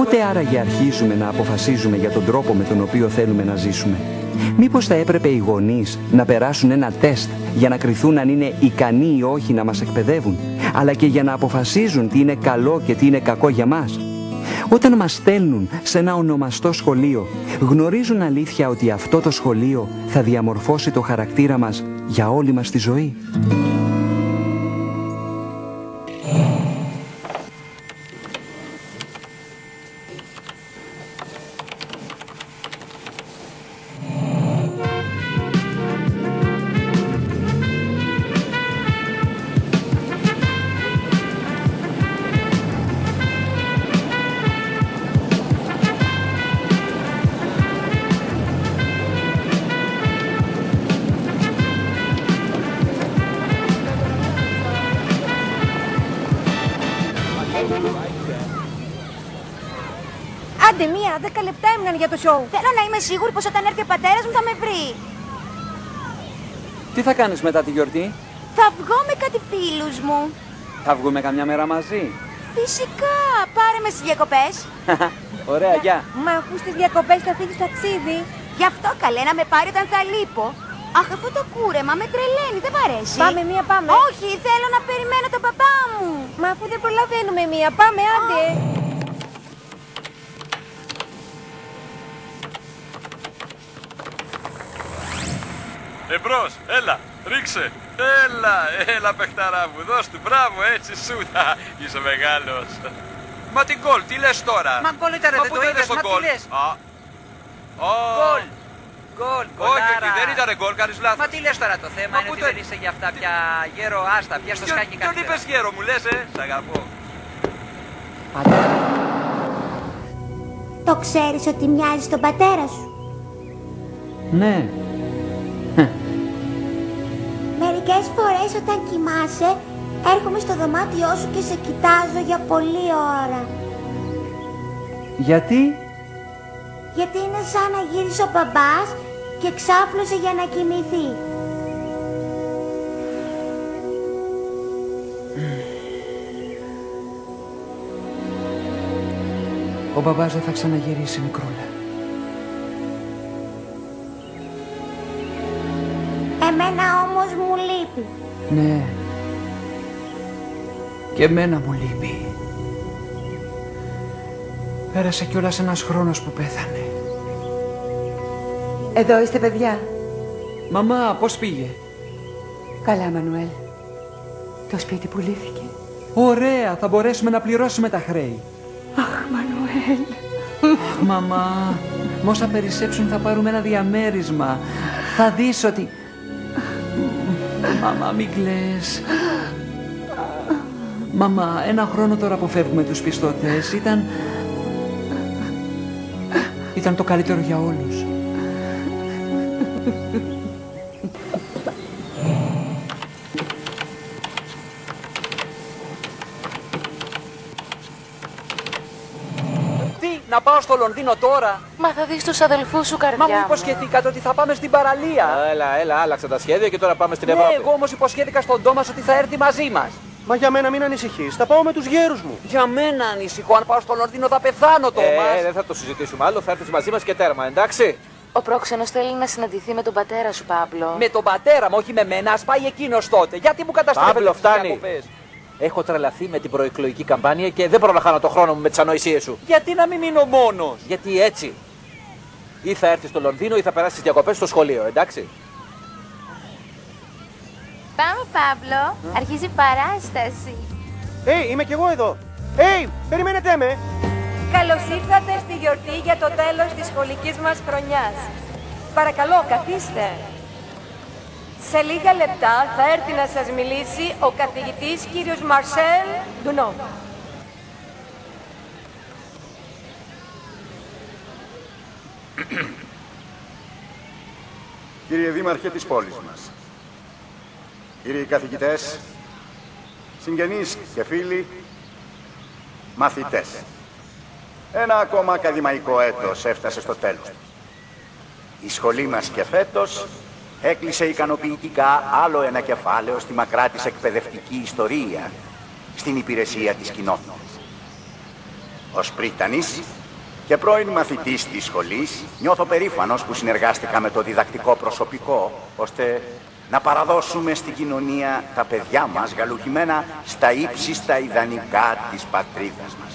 Πότε άραγε αρχίζουμε να αποφασίζουμε για τον τρόπο με τον οποίο θέλουμε να ζήσουμε? Μήπως θα έπρεπε οι γονείς να περάσουν ένα τεστ για να κριθούν αν είναι ικανοί ή όχι να μας εκπαιδεύουν, αλλά και για να αποφασίζουν τι είναι καλό και τι είναι κακό για μας? Όταν μας στέλνουν σε ένα ονομαστό σχολείο, γνωρίζουν αλήθεια ότι αυτό το σχολείο θα διαμορφώσει το χαρακτήρα μας για όλη μας τη ζωή? Άντε, 10 λεπτά έμειναν για το σοου. Θέλω να είμαι σίγουρη πως όταν έρθει ο πατέρας μου θα με βρει. Τι θα κάνεις μετά τη γιορτή? Θα βγω με κάτι φίλους μου. Θα βγούμε καμιά μέρα μαζί? Φυσικά, πάρε με στις διακοπές. Ωραία, γεια. Μα αφού στις διακοπές θα φύγεις ταξίδι. Γι' αυτό καλέ να με πάρει όταν θα λείπω. Αχ, αυτό το κούρεμα με τρελαίνει, δεν μ' αρέσει. Πάμε. Όχι, θέλω να περιμένω τον παπά μου. Μα αφού δεν προλαβαίνουμε πάμε, άντε. Εμπρός, έλα, ρίξε. Έλα παιχταρά μου, δώσ' του, μπράβο, έτσι σούτα. Είσαι μεγάλος. Μα τι γκολ, τι λες τώρα? Μα γκολ ήταν, δεν το είδες, μα τι λες? Γκολ, Όχι, γκολάρα. δεν ήταν γκολ, κάνεις λάθος. Μα τι λες τώρα, το θέμα είναι ότι δεν είσαι για αυτά πια γέρο, άστα, πια στο σκάκι Ποιον είπες γέρο μου, λες, σ' αγαπώ. Το ξέρεις ότι μοιάζει στον πατέρα σου? Ναι. Μερικές φορές όταν κοιμάσαι, έρχομαι στο δωμάτιό σου και σε κοιτάζω για πολλή ώρα. Γιατί? Γιατί είναι σαν να γύρισε ο μπαμπάς και ξάπλωσε για να κοιμηθεί. Ο μπαμπάς δεν θα ξαναγυρίσει, μικρούλα. Εμένα όμως μου λείπει. Ναι. Και εμένα μου λείπει. Πέρασε κιόλας ένας χρόνος που πέθανε. Εδώ είστε, παιδιά? Μαμά, πώς πήγε? Καλά, Μανουέλ. Το σπίτι πουλήθηκε. Ωραία, θα μπορέσουμε να πληρώσουμε τα χρέη. Αχ, Μανουέλ. Μαμά, με όσα περισσέψουν θα πάρουμε ένα διαμέρισμα. Θα δεις ότι... Μαμά, μην κλαις. Μαμά, ένα χρόνο τώρα που φεύγουμε τους πιστωτές ήταν το καλύτερο για όλους. Να πάω στο Λονδίνο τώρα? Μα θα δεις τους αδελφούς σου, καρδιά μου. Μα μου υποσχεθήκατε ότι θα πάμε στην παραλία. Έλα, άλλαξα τα σχέδια και τώρα πάμε στην Ευρώπη. Ναι, εγώ όμως υποσχέθηκα στον Τόμας ότι θα έρθει μαζί μας. Μα για μένα μην ανησυχείς, θα πάω με τους γέρους μου. Για μένα ανησυχώ, αν πάω στο Λονδίνο θα πεθάνω, Τόμας. Δεν θα το συζητήσουμε άλλο, θα έρθεις μαζί μας και τέρμα, εντάξει? Ο πρόξενος θέλει να συναντηθεί με τον πατέρα σου, Παύλο. Με τον πατέρα μου, όχι με μένα, ας πάει εκείνος τότε. Γιατί μου καταστρέφετε τις διακοπές? Έχω τρελαθεί με την προεκλογική καμπάνια και δεν μπορώ να χάνω το χρόνο μου με τις ανοησίες σου. Γιατί να μην μείνω μόνος? Γιατί έτσι. Ή θα έρθεις στο Λονδίνο ή θα περάσεις τις διακοπές στο σχολείο, εντάξει? Πάμε, Παύλο. Αρχίζει η παράσταση. Είμαι κι εγώ εδώ. Περιμένετε με. Καλώς ήρθατε στη γιορτή για το τέλος της σχολικής μας χρονιάς. Παρακαλώ, καθίστε. Σε λίγα λεπτά θα έρθει να σας μιλήσει ο καθηγητής κύριος Μαρσέλ Ντουνό. Κύριε Δήμαρχε της πόλης μας, κύριοι καθηγητές, συγγενείς και φίλοι, μαθητές, ένα ακόμα ακαδημαϊκό έτος έφτασε στο τέλος του. Η σχολή μας και φέτος έκλεισε ικανοποιητικά άλλο ένα κεφάλαιο στη μακρά της εκπαιδευτική ιστορία, στην υπηρεσία της κοινότητας. Ως πρίτανης και πρώην μαθητής της σχολής, νιώθω περήφανος που συνεργάστηκα με το διδακτικό προσωπικό, ώστε να παραδώσουμε στην κοινωνία τα παιδιά μας γαλουχημένα στα ύψιστα ιδανικά της πατρίδας μας.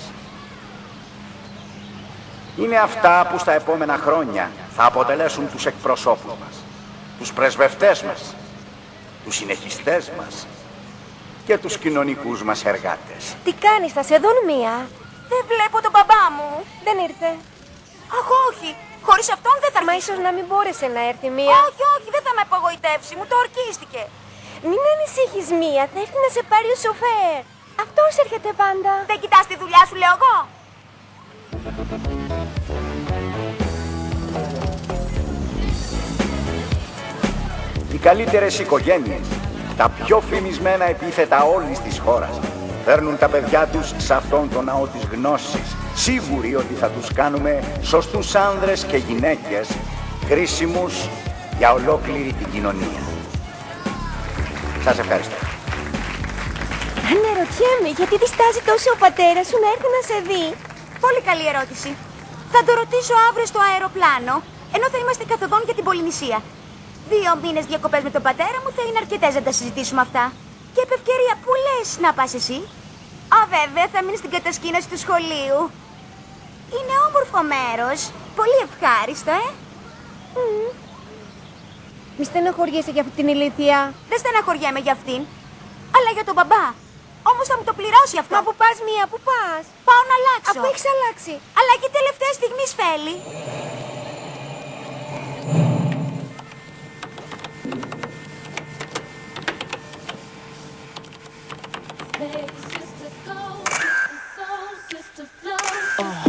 Είναι αυτά που στα επόμενα χρόνια θα αποτελέσουν τους εκπροσώπους μας, τους πρεσβευτές μας, τους συνεχιστές μας και τους κοινωνικούς μας εργάτες. Τι κάνεις, θα σε δουν μία? Δεν βλέπω τον μπαμπά μου. Δεν ήρθε. Αχ, όχι. Χωρίς αυτόν δεν θα έρθει. Μα ίσως να μην μπόρεσε να έρθει μία. Όχι, όχι, δεν θα με απογοητεύσει. Μου το ορκίστηκε. Μην ανησύχεις μία, θα έρθει να σε πάρει ο σοφέρ. Αυτός έρχεται πάντα. Δεν κοιτάς τη δουλειά σου, λέω εγώ. Οι καλύτερες οικογένειες, τα πιο φημισμένα επίθετα όλης της χώρας, φέρνουν τα παιδιά τους σε αυτόν τον ναό της γνώσης, σίγουροι ότι θα τους κάνουμε σωστούς άνδρες και γυναίκες, χρήσιμους για ολόκληρη την κοινωνία. Σας ευχαριστώ. Αναρωτιέμαι, γιατί διστάζει τόσο ο πατέρας σου να έρθει να σε δει? Πολύ καλή ερώτηση. Θα το ρωτήσω αύριο στο αεροπλάνο, ενώ θα είμαστε καθοδόν για την Πολυνησία. 2 μήνες διακοπές με τον πατέρα μου θα είναι αρκετές να τα συζητήσουμε αυτά. Και επ' ευκαιρία, πού λες να πας εσύ? Α, βέβαια, θα μείνεις στην κατασκήνωση του σχολείου. Είναι όμορφο μέρος. Πολύ ευχάριστο, Μη στεναχωριέσαι για αυτή την ηλίθεια. Δεν στεναχωριέμαι για αυτήν, αλλά για τον μπαμπά. Όμως θα μου το πληρώσει αυτό. Μα που πας, μία, που πας? Πάω να αλλάξω. Αφού έχεις αλλάξει. Αλλά και τελευταία στιγμή σφέλει. Oh.